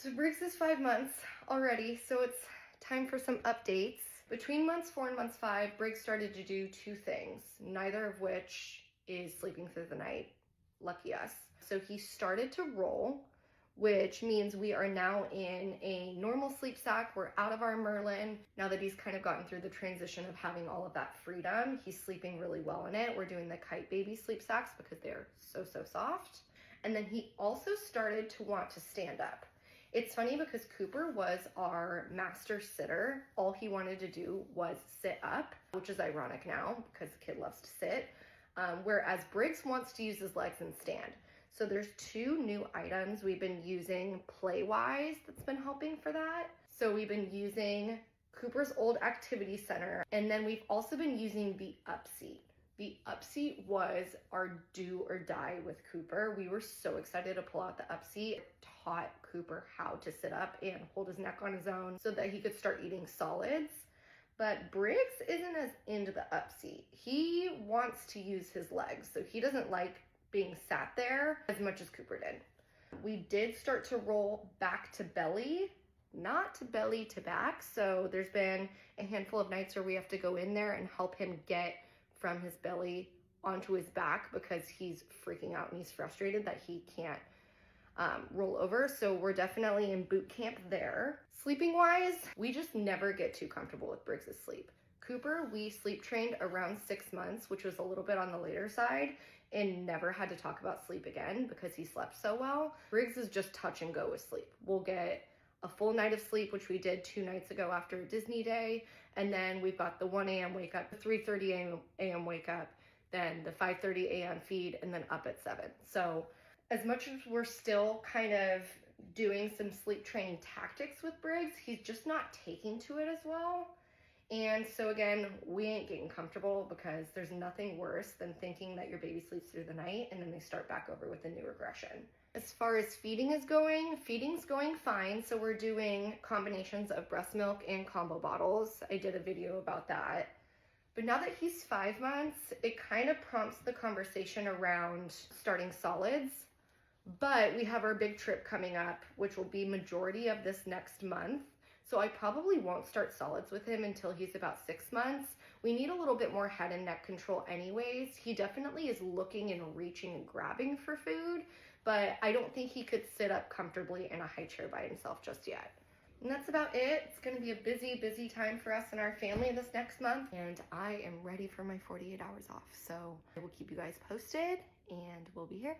So Briggs is 5 months already, so it's time for some updates. Between months 4 and months 5, Briggs started to do 2 things, neither of which is sleeping through the night. Lucky us. So he started to roll, which means we are now in a normal sleep sack. We're out of our Merlin. Now that he's kind of gotten through the transition of having all of that freedom, he's sleeping really well in it. We're doing the Kite Baby sleep sacks because they're so soft. And then he also started to want to stand up. It's funny because Cooper was our master sitter. All he wanted to do was sit up, which is ironic now because the kid loves to sit. Whereas Briggs wants to use his legs and stand. So there's 2 new items we've been using play-wise that's been helping for that. So we've been using Cooper's old activity center, and then we've also been using the Upseat. The Upseat was our do or die with Cooper. We were so excited to pull out the Upseat. It taught Cooper how to sit up and hold his neck on his own so that he could start eating solids. But Briggs isn't as into the Upseat. He wants to use his legs, so he doesn't like being sat there as much as Cooper did. We did start to roll back to belly, not to belly to back. So there's been a handful of nights where we have to go in there and help him get from his belly onto his back because he's freaking out and he's frustrated that he can't roll over. So we're definitely in boot camp there. Sleeping wise, we just never get too comfortable with Briggs' sleep. Cooper, we sleep trained around 6 months, which was a little bit on the later side, and never had to talk about sleep again because he slept so well. Briggs is just touch and go with sleep. We'll get a full night of sleep, which we did 2 nights ago after a Disney day. And then we've got the 1 a.m. wake up, the 3:30 a.m. wake up, then the 5:30 a.m. feed, and then up at 7. So as much as we're still kind of doing some sleep training tactics with Briggs, he's just not taking to it as well. And so again, we ain't getting comfortable because there's nothing worse than thinking that your baby sleeps through the night and then they start back over with a new regression. As far as feeding's going fine. So we're doing combinations of breast milk and combo bottles. I did a video about that. But now that he's 5 months, it kind of prompts the conversation around starting solids. But we have our big trip coming up, which will be majority of this next month. So I probably won't start solids with him until he's about 6 months. We need a little bit more head and neck control anyways. He definitely is looking and reaching and grabbing for food, but I don't think he could sit up comfortably in a high chair by himself just yet. And that's about it. It's gonna be a busy time for us and our family this next month. And I am ready for my 48 hours off. So I will keep you guys posted and we'll be here.